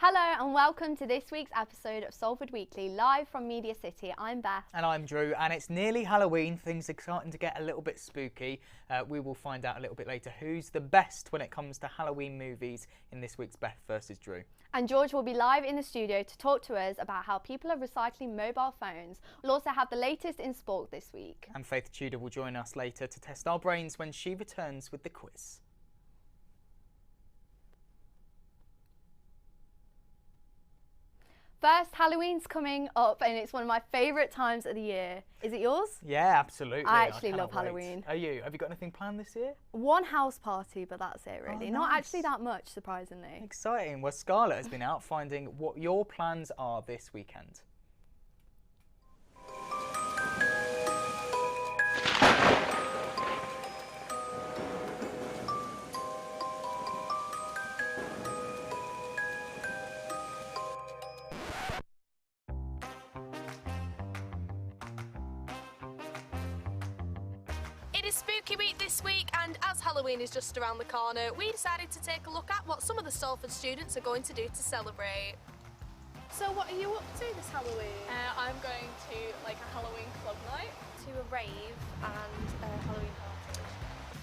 Hello and welcome to this week's episode of Salford Weekly, live from Media City. I'm Beth. And I'm Drew, and it's nearly Halloween. Things are starting to get a little bit spooky. We will find out a little bit later who's the best when it comes to Halloween movies in this week's Beth versus Drew. And George will be live in the studio to talk to us about how people are recycling mobile phones. We'll also have the latest in sport this week. And Faith Tudor will join us later to test our brains when she returns with the quiz. First, Halloween's coming up and it's one of my favourite times of the year. Is it yours? Yeah, absolutely. I actually love Halloween. Are you? Have you got anything planned this year? One house party, but that's it really. Oh, Not nice. actually that much, surprisingly. Exciting. Well, Scarlett has been out finding what your plans are this weekend. It is Spooky Week this week, and as Halloween is just around the corner, we decided to take a look at what some of the Salford students are going to do to celebrate. So what are you up to this Halloween? I'm going to like a Halloween club night. To a rave and a Halloween party.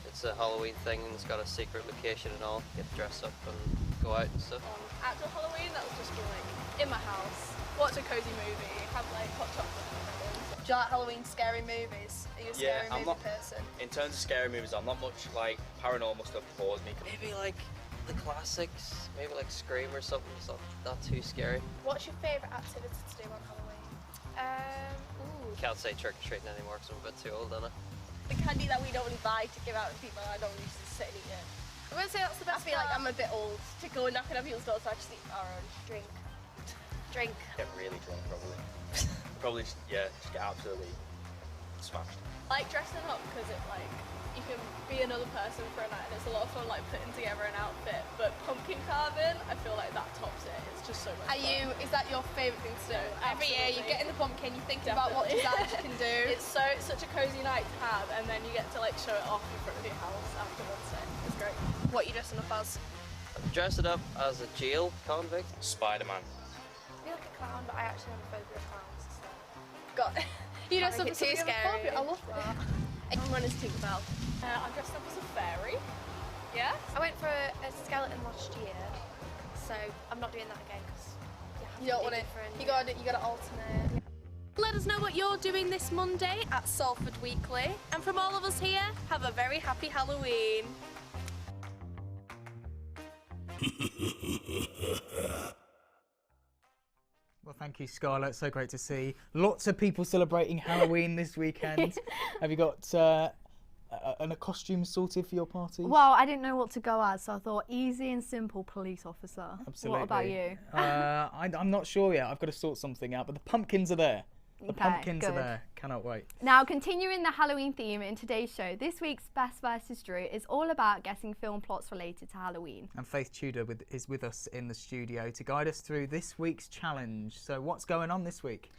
It's a Halloween thing and it's got a secret location and all. You get to dress up and go out and stuff. Actual Halloween, that was just be like in my house, watch a cozy movie, have like hot chocolate and everything. Do you like Halloween scary movies? Are you a scary movie person? In terms of scary movies, I'm not much like paranormal stuff bores me. Maybe like the classics, maybe like Scream or something. It's not too scary. What's your favourite activity to do on Halloween? Can't say trick or treating anymore because I'm a bit too old, isn't I? The candy that we don't really buy to give out to people, I don't really just sit and eat it. I'm going to say that's the best. I feel like I'm a bit old to go knocking on people's doors, so I just eat our own drink. Get really drunk probably. Probably just get absolutely smashed. Like dressing up because it like you can be another person for a night, and it's a lot of fun like putting together an outfit. But pumpkin carving, I feel like that tops it. It's just so much fun. Is that your favourite thing to do? Every year you get in the pumpkin, you think about what Definitely. designs you can do. It's such a cozy night to have, and then you get to like show it off in front of your house afterwards. So it's great. What are you dressing up as? I'm dressing up as a jail convict. Spider-Man. I feel like a clown, but I actually have a phobia of clowns. So. Got You dress up Make as it too something scary. I love that. Everyone is Tinkerbell. I'm dressed up as a fairy. Yeah. I went for a skeleton last year, so I'm not doing that again because You don't want it. You got to alternate. Let us know what you're doing this Monday at Salford Weekly, and from all of us here, have a very happy Halloween. Well, thank you, Scarlett. So great to see. Lots of people celebrating Halloween this weekend. Have you got a costume sorted for your party? Well, I didn't know what to go as, so I thought easy and simple police officer. Absolutely. What about you? I'm not sure yet. I've got to sort something out, but the pumpkins are there. The pumpkins are good. there. Cannot wait. Now, continuing the Halloween theme in today's show, this week's Beth versus Drew is all about guessing film plots related to Halloween. And Faith Tudor is with us in the studio to guide us through this week's challenge. So what's going on this week?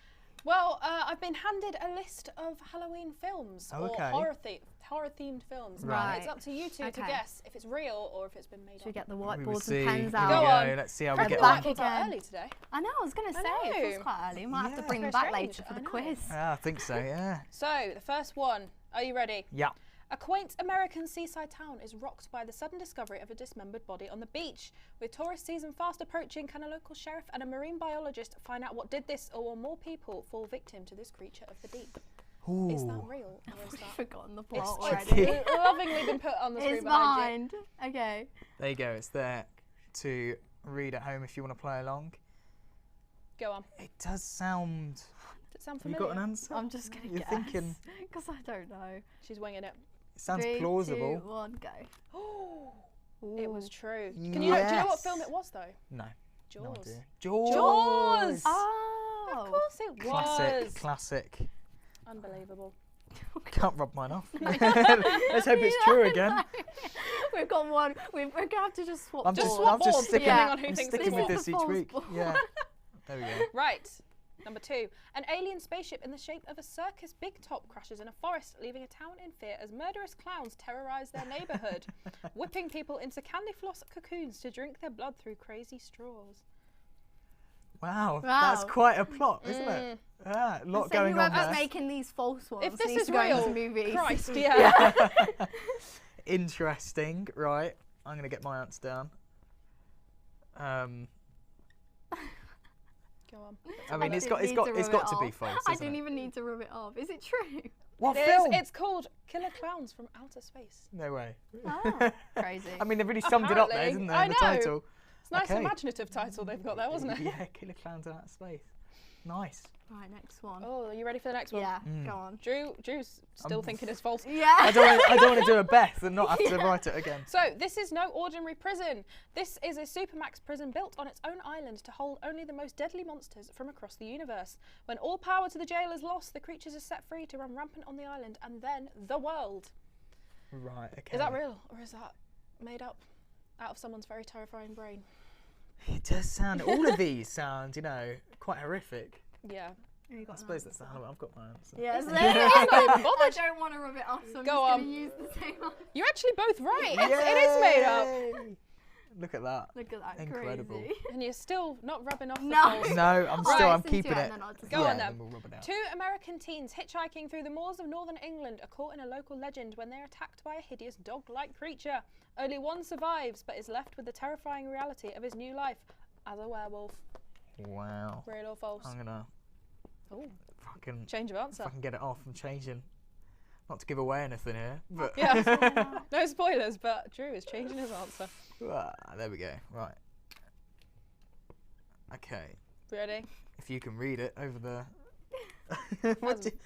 Well, I've been handed a list of Halloween films Oh, okay. or horror-themed films. Right. It's up to you two to Okay. guess if it's real or if it's been made Should we up. get the We will whiteboards see. and pens Here out? we Go go. on. Let's see how we Press get the on. whiteboards out Again. early today. I know, I was going to I say, it know. feels quite early. Might have to Yeah. bring them Very back strange, later for I the know. quiz. Yeah, I think so, yeah. So, the first one. Are you ready? Yeah. A quaint American seaside town is rocked by the sudden discovery of a dismembered body on the beach. With tourist season fast approaching, can a local sheriff and a marine biologist find out what did this, or will more people fall victim to this creature of the deep? Ooh. Is that real, or is I've that... forgotten the It's plot tricky. already. lovingly been put on the screen It's behind you. behind. Okay. There you go. It's there to read at home if you want to play along. Go on. It does sound... Does it sound Have you familiar? got an answer? I'm just going to You're guess. thinking... Because I don't know. She's winging it. It sounds 3, plausible. 2, 1, go. It was true. Yes. Do you know what film it was though? No. Jaws. No idea. Jaws! Jaws! Oh. Of course it Classic, was. classic. Unbelievable. Can't rub mine off. Let's hope it's true again. We've got one. We're going to have to just swap I'm just, boards. I'm just boards, sticking, depending on who I'm thinks sticking it's with the this each false week. board. Yeah. There we go. Right. Number 2. An alien spaceship in the shape of a circus big top crashes in a forest, leaving a town in fear as murderous clowns terrorise their neighbourhood, whipping people into candy floss cocoons to drink their blood through crazy straws. Wow, Wow. that's quite a plot, isn't it? Yeah, a lot So going on whoever's there. making these false ones If this needs is to go into real, movies. Christ, yeah. Interesting. Right, I'm gonna get my answer down. Go on. I mean, it's got Need to rub to it be off. false. I Isn't didn't it? even need to rub it off. Is it true? What It is. film? It's called Killer Clowns from Outer Space. No way. Oh, crazy. I mean, they've really summed it up there, Apparently. didn't they? I in the know. title. It's a nice Okay. imaginative title they've got there, wasn't it? Yeah, Killer Clowns in Outer Space. Nice. Right, next one. Oh, are you ready for the next one? Yeah, go on. Drew's still thinking it's false. Yeah. I don't want to do a Beth and not have to write it again. So, this is no ordinary prison. This is a supermax prison built on its own island to hold only the most deadly monsters from across the universe. When all power to the jail is lost, the creatures are set free to run rampant on the island and then the world. Right. Okay. Is that real or is that made up out of someone's very terrifying brain? It does sound. All of these sound, quite horrific. Yeah. I suppose that's the Halloween. I've got my answer. Yes. I'm not even I bothered. don't want to rub it off, so I'm Go just on. going to use the same one. You're actually both right. It is made up. Yay! Look at that. Look at that, Incredible. crazy. And you're still not rubbing off the No. false. No, I'm Right, still. I'm listen to keeping it it. and then I'll just Go yeah, on then. then we'll rub it out. 2 American teens hitchhiking through the moors of northern England are caught in a local legend when they're attacked by a hideous dog-like creature. Only one survives, but is left with the terrifying reality of his new life as a werewolf. Wow. Real or false? I'm gonna Oh, fucking. change of If answer. I can get it off, I'm changing. Not to give away anything here, but. Yeah. No spoilers, but Drew is changing his answer. There we go. Right. Okay. Ready? If you can read it over the. What do you-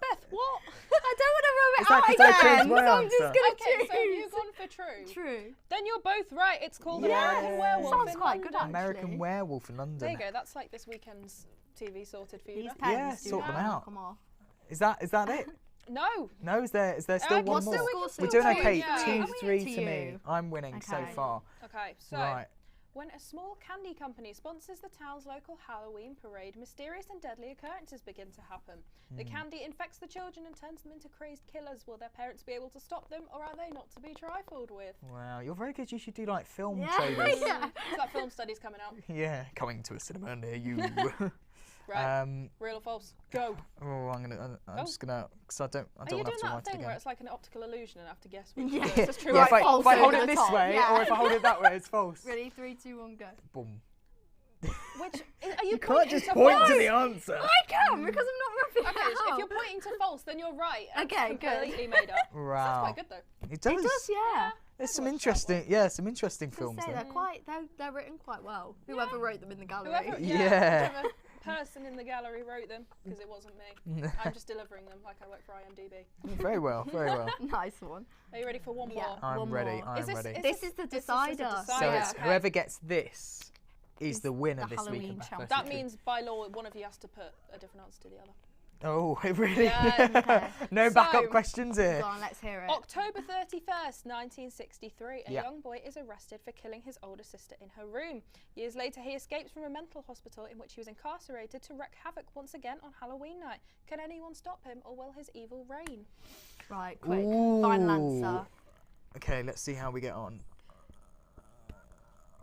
Beth, what? I don't want to rub Is it that out 'cause I changed again, my so I'm just answer? going to Okay, choose. so have you gone for true? True. Then you're both right. It's called Yeah. American Werewolf Sounds in quite good, London. American actually. Werewolf in London. There you go. That's like this weekend's TV sorted for you. These Beth. pens Yeah, do sort not them out. Come off. Is that it? No. No, is there still Okay, one so more? we can We're still doing do, okay. yeah. 2-3 to to me. you. I'm winning so Okay. far. Okay, so Right. when a small candy company sponsors the town's local Halloween parade, mysterious and deadly occurrences begin to happen. The candy infects the children and turns them into crazed killers. Will their parents be able to stop them, or are they not to be trifled with? Wow, you're very good. You should do like film Yeah. trailers. Yeah. So that film study's coming out. Yeah, coming to a cinema near you. Right. Real or false? Go. Oh, I'm just gonna, because I don't Are want you to doing have to that write it thing again. where it's like an optical illusion and I have to guess which Yeah. of those is true? Yeah, or if I false hold over it the this top, way, yeah. or if I hold it that way, it's false. Ready? 3, 2, 1, go. Boom. Which are you, You can't pointing just to point false? to the answer. I can because I'm not rubbing Okay, it so if out. you're pointing to false, then you're right. It's Okay, good. completely made up. Wow. That's quite good though. It does. It does, yeah. There's some watched that interesting, some interesting I films say there. they're written quite well. Whoever wrote them in the gallery. Whoever, Yeah. whichever person in the gallery wrote them, because it wasn't me. I'm just delivering them like I work for IMDb. Very well, very well. Nice one. Are you ready for one Yeah. more? I'm One ready. more. I'm Is this- ready. is This is the This is decider. the So decider. it's okay. whoever gets this is the winner the this week. Halloween of champion. Beth That means by law one of you has to put a different answer to the other. Oh, it really? Yeah, okay. No backup So- questions here. Go on, let's hear it. October 31st, 1963, a Yeah. young boy is arrested for killing his older sister in her room. Years later, he escapes from a mental hospital in which he was incarcerated to wreak havoc once again on Halloween night. Can anyone stop him, or will his evil reign? Right, quick. Final Ooh. answer. Okay, let's see how we get on.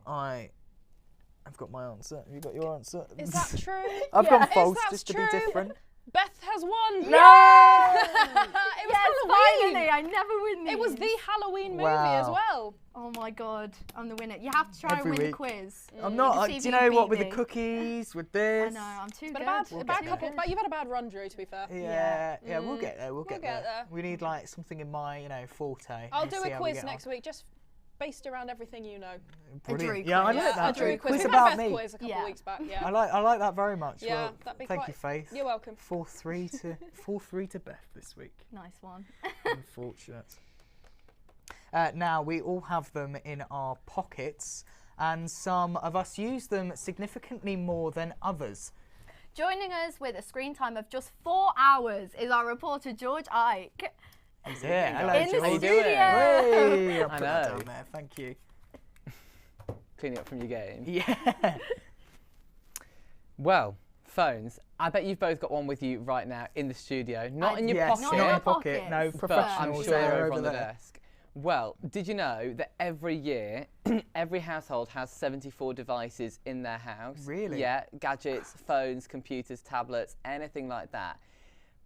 I've got my answer. Have you got your answer? Is that true? I've gone Is false that just to true? be different. Beth has won! No! It was Yes, Halloween! finally! I never win these. It was the Halloween movie Wow. as well. Oh my god, I'm the winner. You have to try Every and win week. the quiz. I'm not. See if Do you you know beat what? With the me. cookies, with I this. know, I'm too But good. a bad get couple. there. But you've had a bad run, Drew. To be fair. Yeah, we'll get there. We'll get get there. there. We need like something in my, forte. I'll Let's do see a how we quiz get next on. week, just based around everything you know. Brilliant. Drew Yeah, I quiz. like that. A Drew quiz. Quiz We about had a Beth me. quiz a couple Yeah. weeks back. Yeah. I like that very much. Yeah, Well, that'd be thank quite- you, Faith. You're welcome. 4-3 to Beth this week. Nice one. Unfortunate. Now we all have them in our pockets, and some of us use them significantly more than others. Joining us with a screen time of just 4 hours is our reporter George Ike. Yeah, hello, In the George. studio. Hey, I'll I put that know. down there. Thank you. Cleaning up from your game. Yeah. Well, phones. I bet you've both got one with you right now in the studio. Not in your yes, pocket, Not in not our in pocket. pockets, No, but but I'm professionals sure they're there over over on the there. desk. Well, did you know that every year, every household has 74 devices in their house? Really? Yeah, gadgets, phones, computers, tablets, anything like that.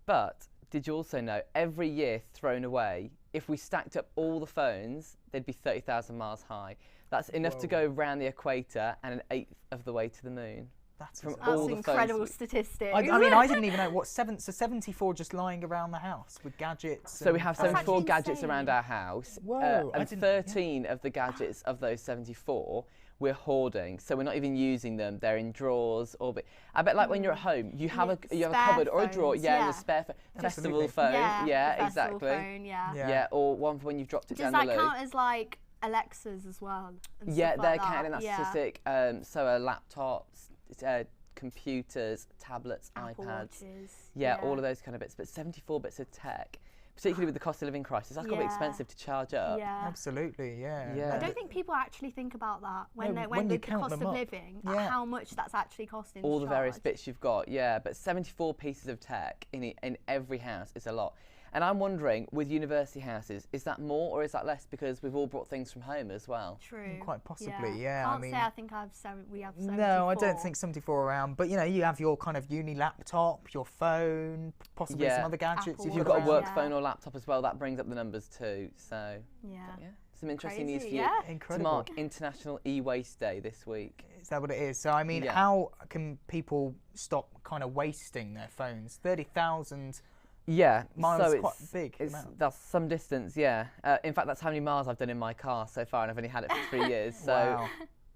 But did you also know every year thrown away, if we stacked up all the phones, they'd be 30,000 miles high. That's enough to go round the equator and an eighth of the way to the moon. That's From That's all an the incredible phones. statistic. I mean, I didn't even know what so 74 just lying around the house with gadgets. So we and have phones. 74 actually gadgets insane. around our house, Whoa, I and didn't- 13 of the gadgets of those 74 we're hoarding. So we're not even using them. They're in drawers or. I bet like when you're at home, you have a Yeah, a spare cupboard or a drawer, phones, yeah, yeah. with a spare festival Absolutely. phone, Yeah, the festival exactly, phone, yeah. yeah, or one for when you've dropped it Does down the that loo. count as like Alexas as well? And Yeah, stuff they're like counting that yeah. statistic. So are laptops, computers, tablets, Apple iPads. Watches. Yeah, all of those kind of bits. But 74 bits of tech, particularly with the cost of living crisis, that's got to be Yeah. expensive to charge up. Yeah. Absolutely, yeah. Yeah. I don't think people actually think about that when No, they when you with the count cost them of up. living, Yeah. how much that's actually costing. All to the various charge. bits you've got, yeah. But 74 pieces of tech in every house is a lot. And I'm wondering, with university houses, is that more or is that less? Because we've all brought things from home as well. True. Quite possibly, yeah, I Can't mean- say I think we have 74. No, I don't think 74 around. But you know, you have your kind of uni laptop, your phone, possibly Yeah. some other gadgets. Apple If you've you've got a Watch, work yeah. phone or laptop as well, that brings up the numbers too. So, Yeah. yeah, some interesting news for Crazy, you. yeah. To Incredible. mark International E-Waste Day this week. Is that what it is? So I mean, Yeah. how can people stop kind of wasting their phones? 30,000 Yeah, miles so is it's quite a big amount. That's some distance, yeah. In fact, that's how many miles I've done in my car so far, and I've only had it for 3 years. So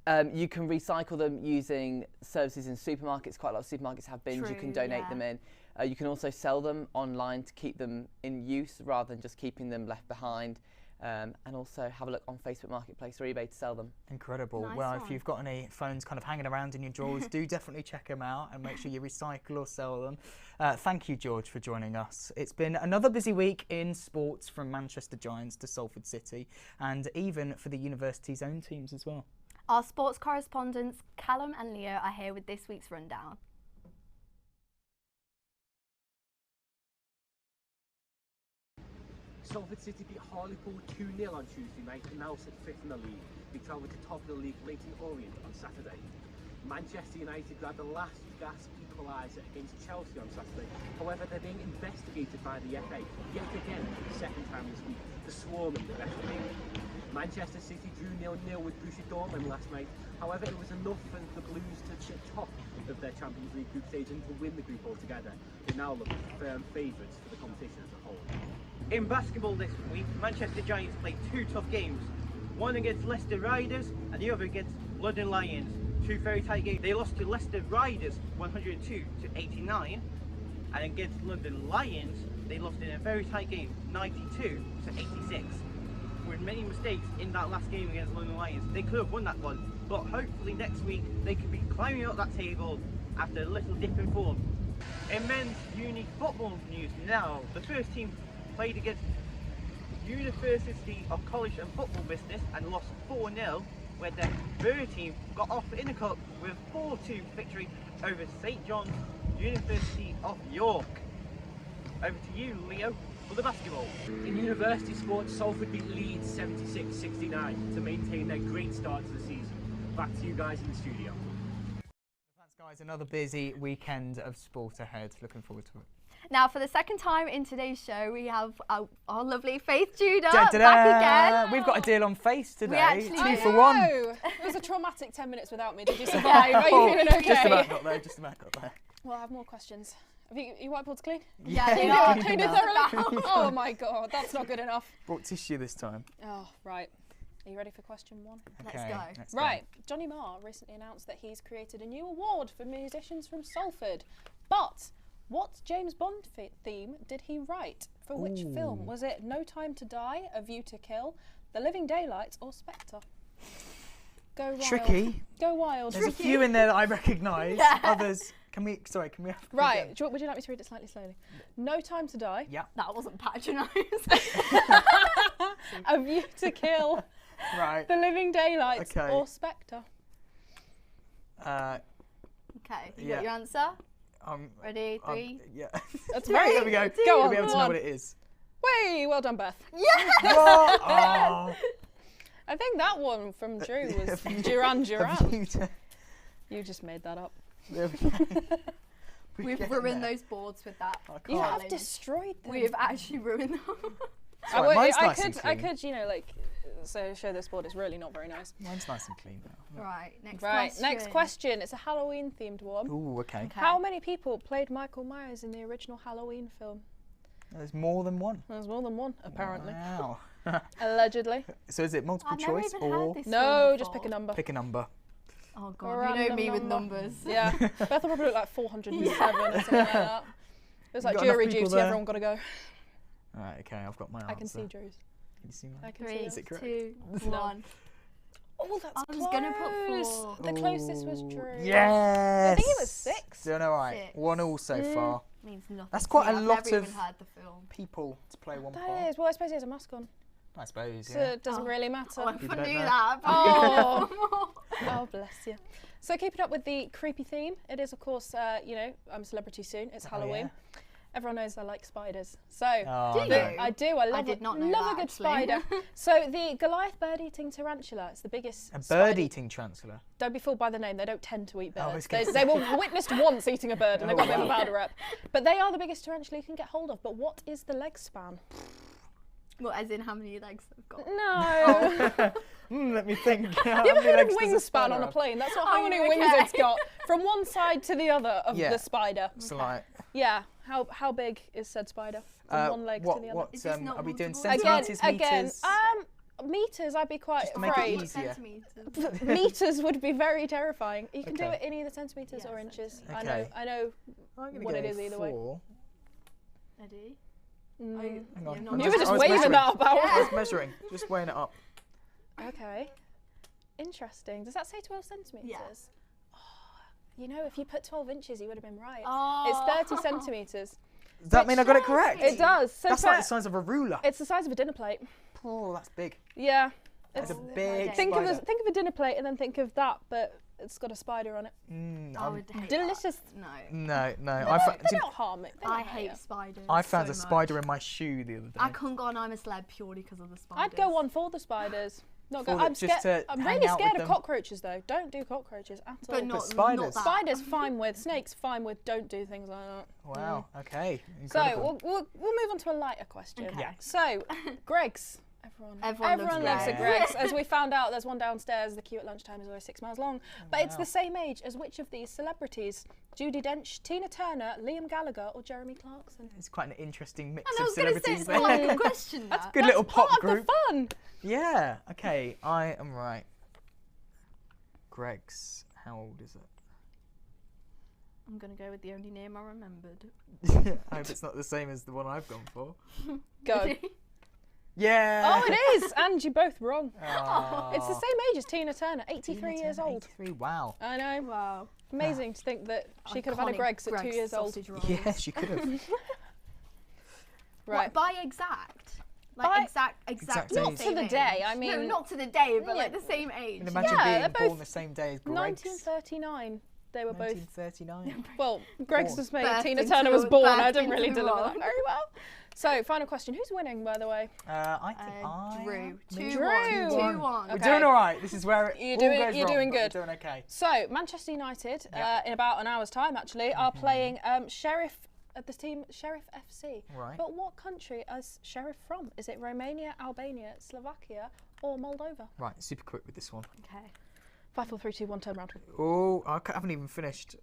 Wow. you can recycle them using services in supermarkets. Quite a lot of supermarkets have bins. You can True, donate yeah. them in. You can also sell them online to keep them in use rather than just keeping them left behind. And also have a look on Facebook Marketplace or eBay to sell them. Incredible. Nice Well, if one. you've got any phones kind of hanging around in your drawers, do definitely check them out and make sure you recycle or sell them. Thank you, George, for joining us. It's been another busy week in sports, from Manchester Giants to Salford City, and even for the university's own teams as well. Our sports correspondents Callum and Leo are here with this week's rundown. Salford City beat Hartlepool 2-0 on Tuesday night and now sit 5th in the league. They travelled to top of the league Leyton Orient on Saturday. Manchester United grabbed the last gasp equaliser against Chelsea on Saturday. However, they're being investigated by the FA yet again for the second time this week for swarming the referee. Manchester City drew 0-0 with Borussia Dortmund last night. However, it was enough for the Blues to sit top of their Champions League group stage and to win the group altogether. They now look firm favourites for the competition as a whole. In basketball this week, Manchester Giants played 2 tough games. One against Leicester Riders and the other against London Lions. 2 very tight games. They lost to Leicester Riders 102-89, and against London Lions they lost in a very tight game 92-86. With many mistakes in that last game against London Lions, they could have won that one, but hopefully next week they could be climbing up that table after a little dip in form. In men's uni football news now, the first team played against University of College and Football Business and lost 4-0, where the third team got off in the cup with a 4-2 victory over St John's University of York. Over to you, Leo, for the basketball. In university sports, Salford beat Leeds 76-69 to maintain their great start to the season. Back to you guys in the studio. Thanks, guys. Another busy weekend of sport ahead. Looking forward to it. Now, for the second time in today's show, we have our lovely Faith Judah Da-da-da! back again. We've got a deal on Face today. actually 2 do. for 1. It was a traumatic 10 minutes without me. Did you survive? Are you feeling okay? Just about got there. Just about got there. Well, I have more questions. Have your whiteboards clean? Yeah, they Yeah, are. clean Cleaned it now. thoroughly? Oh my god, that's not good enough. Brought tissue this time. Oh, right. Are you ready for question 1? Let's Okay, go. let's Right, Johnny Marr recently announced that he's created a new award for musicians from Salford. But what James Bond theme did he write? For which film? Was it No Time to Die, A View to Kill, The Living Daylights, or Spectre? Go wild. Tricky. Go wild. There's a few in there that I recognise. Others. Can we have? Right, would you like me to read it slightly slowly? No Time to Die. Yeah. That wasn't patronised. A View to Kill, Right. The Living Daylights, Okay. or Spectre? Okay, you Yeah. got your answer? Um, Ready? 3. yeah. That's very There we go. Go on, You'll be able to come know on. what it is. Way, well done, Beth. What? Oh. I think that one from Drew was Duran Duran. You just made that up. There we go. We've ruined those boards with that. You have challenge. destroyed them. We've actually ruined them. Right, mine's nice and I clean. could, you know, like, so show this board is really not very nice. Mine's nice and clean now. Right, next Right, question. next question. It's a Halloween themed one. Ooh, okay. How many people played Michael Myers in the original Halloween film? There's more than one. There's more than one, apparently. Wow. Allegedly. So is it multiple I've never choice even or heard this No, one just pick a before. number. pick a number? Oh god, you know me with numbers. Yeah, Beth will probably look like 407 or something like that. It's like got enough jury people duty, there? everyone got to go. Alright, okay, I've got my answer. I can see Drew's. Can you see mine? I can see 3, Is it correct? 2, No. 1. Oh, that's I was close. gonna put 4. The closest was Drew. Yes! I think it was 6. Doing alright. 6. 1 all so far. Means nothing. That's to quite me. a I've lot never of even heard the film. people to play one That part. is. Well, I suppose he has a mask on, I suppose, so yeah. it doesn't really matter. Oh, if People I don't knew know. that. Oh. Oh, bless you. So keeping up with the creepy theme, it is, of course, you know, I'm a celebrity soon. It's Halloween. Everyone knows I like spiders. So Oh, Do no. you? I do. I love I did not know love that, a good actually. spider. So the Goliath bird-eating tarantula. It's the biggest. A spider- bird-eating tarantula. Don't be fooled by the name. They don't tend to eat Oh, I birds. was gonna They were witnessed once eating a bird, and they Oh, got a bit of a wow. bad rep. But they are the biggest tarantula you can get hold of. But what is the leg span? Well, as in how many legs I've got. No. Let me think. You ever heard of wingspan on a plane? That's not how Oh, many okay. wings it's got. From one side to the other of Yeah. the spider. So like, Yeah. How big is said spider? From one leg what, to the other. what, Is this not are we doing multiple? centimetres, Again, metres? meters, I'd be quite Just to make it afraid. easier. Centimetres. Meters would be very terrifying. You can do Okay. it in either centimeters or Yeah, inches. Okay. I know I'm gonna what go it is either way. 4. Ready? Mm. Hang on. Yeah, I'm not You were I just was waving measuring. that about. I was measuring, just weighing it up. Okay. Interesting. Does that say 12 centimeters? Yeah. Oh, you know, if you put 12 inches, you would have been right. Oh. It's 30 centimeters. Does that mean I got it correct? It does. So That's for- like the size of a ruler. it's the size of a dinner plate. Oh, that's big. Yeah. That's It's, a big think of spider. a dinner plate and then think of that, but it's got a spider on it. I would hate Delicious. that. No. No. They don't harm it. They I don't hurt hate you. spiders. I found so a much. spider in my shoe the other day. I couldn't go on I'm a Celeb purely because of the spiders. I'd go on for the spiders. Not go. For the- I'm just scared. to I'm hang really out scared with of them. cockroaches though. Don't do cockroaches at all. But not spiders. Not that. Spiders fine with, snakes fine with. Don't do things like that. Wow, okay. So Incredible. we'll move on to a lighter question. Okay. Yeah. So, Greg's. Everyone loves looks at Greg's. Greg's. As we found out, there's one downstairs. The queue at lunchtime is always 6 miles long. But it's wow. the same age as which of these celebrities? Judi Dench, Tina Turner, Liam Gallagher, or Jeremy Clarkson? It's quite an interesting mix And I of was going to say celebrities it's there. not like a question. That. Good little pop Part group. of the fun. Yeah, okay, I am right. Greg's, how old is it? I'm going to go with the only name I remembered. I hope it's not the same as the one I've gone for. Go. Yeah! Oh, it is. And you're both wrong. Aw. It's the same age as Tina Turner, 83 Tina years Turner, old. 83, wow. I know. Wow. Amazing to think that she could have had a Iconic Greg's at 2 years old. sausage rolls. Yeah, she could have. Right. What, by exact? Like By- exact Exact same Not to the age? day, I No, mean- not to the day, but Yeah. like the same age. And imagine Yeah, being they're born both the same day as Greg's. 1939. They were both. 1939. Well, Greg's Born. was made. Birthed Tina into Turner was the- born. I birthed didn't really into the deliver world. that very well. So, final question. Who's winning, by the way? I think I Drew. am. 2-1. Drew. 2-1. We're Okay. doing all right. This is where it You're all doing- goes you're wrong, doing but good. We're doing okay. So, Manchester United, Yep. in about an hour's time, actually, are playing Sheriff. The team Sheriff FC. Right. But what country is Sheriff from? Is it Romania, Albania, Slovakia, or Moldova? Right, super quick with this one. Okay. 5, 4, 3, 2, 1. Turn round. Oh, I haven't even finised.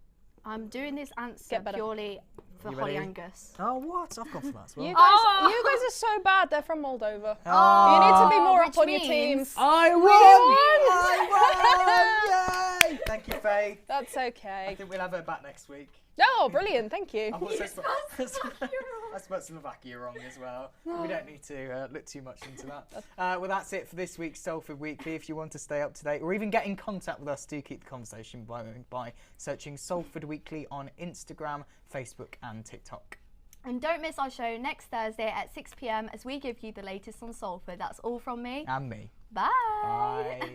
I'm doing this answer Get better. purely for You Holly ready? Angus. Oh, what? I've gone for that as well. You guys are so bad. They're from Moldova. You need to be more which up on your means- teams. I won! I won! Yay! Thank you, Faye. That's I okay. think we'll have her back next week. Oh, brilliant. Thank you. I spelled Slovakia wrong as well. We don't need to look too much into that. Well, that's it for this week's Salford Weekly. If you want to stay up to date or even get in contact with us, do keep the conversation by searching Salford Weekly on Instagram, Facebook and TikTok. And don't miss our show next Thursday at 6 p.m. as we give you the latest on Salford. That's all from me. And me. Bye. Bye.